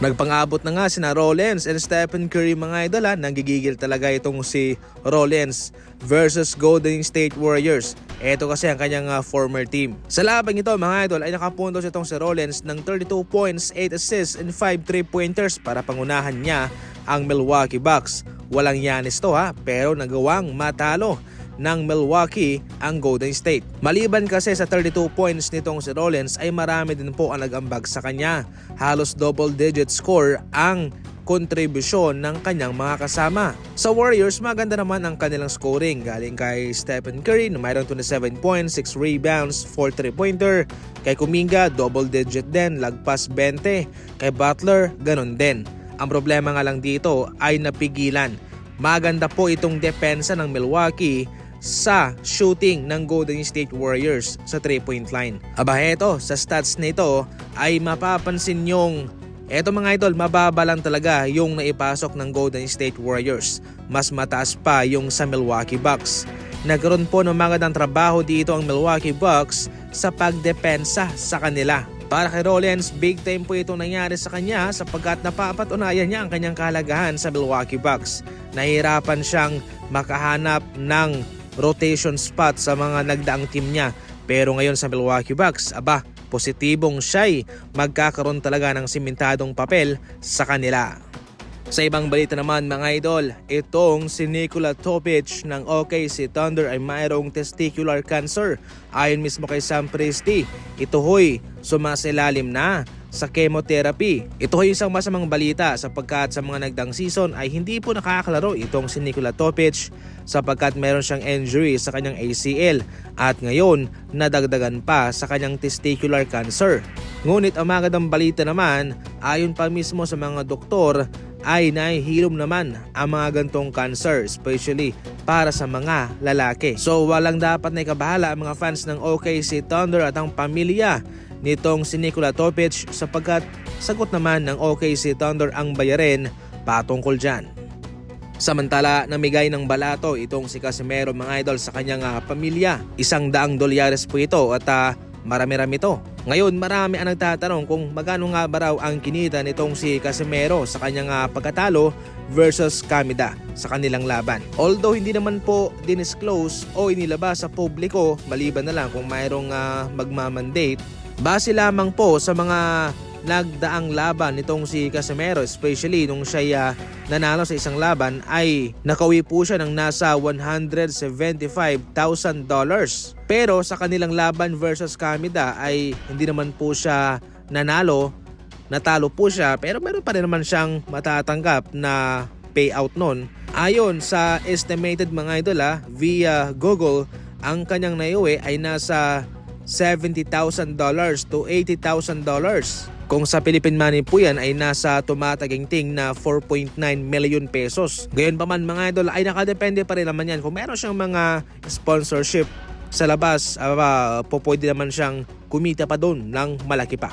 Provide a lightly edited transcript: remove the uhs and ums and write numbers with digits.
Nagpang-abot na nga sina Rollins and Stephen Curry mga idol ha. Nanggigigil talaga itong si Rollins versus Golden State Warriors. Ito kasi ang kanyang former team. Sa labang ito mga idol ay nakapuntos itong si Rollins ng 32 points, 8 assists and 5 3-pointers para pangunahan niya ang Milwaukee Bucks. Walang Giannis to ha, pero nagawang matalo ng Milwaukee ang Golden State. Maliban kasi sa 32 points nitong si Rollins ay marami din po ang nag-ambag sa kanya. Halos double digit score ang kontribusyon ng kanyang mga kasama. Sa Warriors, maganda naman ang kanilang scoring. Galing kay Stephen Curry na mayroong 27 points, 6 rebounds, 4 3-pointer. Kay Kuminga, double digit din, lagpas 20. Kay Butler, ganun din. Ang problema nga lang dito ay napigilan. Maganda po itong depensa ng Milwaukee sa shooting ng Golden State Warriors sa 3-point line. Aba heto, sa stats nito ay mapapansin yung eto mga idol, mababa lang talaga yung naipasok ng Golden State Warriors. Mas mataas pa yung sa Milwaukee Bucks. Nagkaroon po ng magandang trabaho dito ang Milwaukee Bucks sa pagdepensa sa kanila. Para kay Rollins, big time po itong nangyari sa kanya sapagkat napapatunayan niya ang kanyang kahalagahan sa Milwaukee Bucks. Nahihirapan siyang makahanap ng rotation spot sa mga nagdaang team niya. Pero ngayon sa Milwaukee Bucks, aba, positibong siya'y magkakaroon talaga ng simentadong papel sa kanila. Sa ibang balita naman mga idol, itong si Nikola Topic ng OKC Thunder ay mayroong testicular cancer. Ayon mismo kay Sam Presti, ito ho'y sumasilalim na sa chemotherapy. Ito ay isang masamang balita sapagkat sa mga nagdang season ay hindi po nakakalaro itong si Nikola Topic sapagkat meron siyang injury sa kanyang ACL at ngayon nadagdagan pa sa kanyang testicular cancer. Ngunit ang magandang balita naman, ayon pa mismo sa mga doktor, ay nahihilom naman ang mga gantong cancer, especially para sa mga lalaki. So walang dapat na ikabahala ang mga fans ng OKC Thunder at ang pamilya nitong si Nikola Topic sapagkat sagot naman ng OKC Thunder ang bayarin patungkol dyan. Samantala, namigay ng balato itong si Casimiro mga idol sa kanyang pamilya. $100 po ito at marami-rami ito. Ngayon marami ang nagtatanong kung magkano nga ba raw ang kinita nitong si Casimiro sa kanyang pagkatalo versus Kamida sa kanilang laban. Although hindi naman po dinisclose o inilabas sa publiko maliban na lang kung mayroong magmamandate, base lamang po sa mga nagdaang laban nitong si Casimiro, especially nung siya nanalo sa isang laban, ay nakauwi po siya ng nasa $175,000. Pero sa kanilang laban versus Kamida ay hindi naman po siya nanalo, natalo po siya, pero meron pa rin naman siyang matatanggap na payout nun. Ayon sa estimated mga idol via Google, ang kanyang naiuwi ay nasa $70,000 to $80,000. Kung sa Philippine money po yan ay nasa tumataginting na 4.9 million pesos. Gayon pa man mga idol ay nakadepende pa rin naman yan. Kung meron siyang mga sponsorship sa labas, pwede naman siyang kumita pa doon ng malaki pa.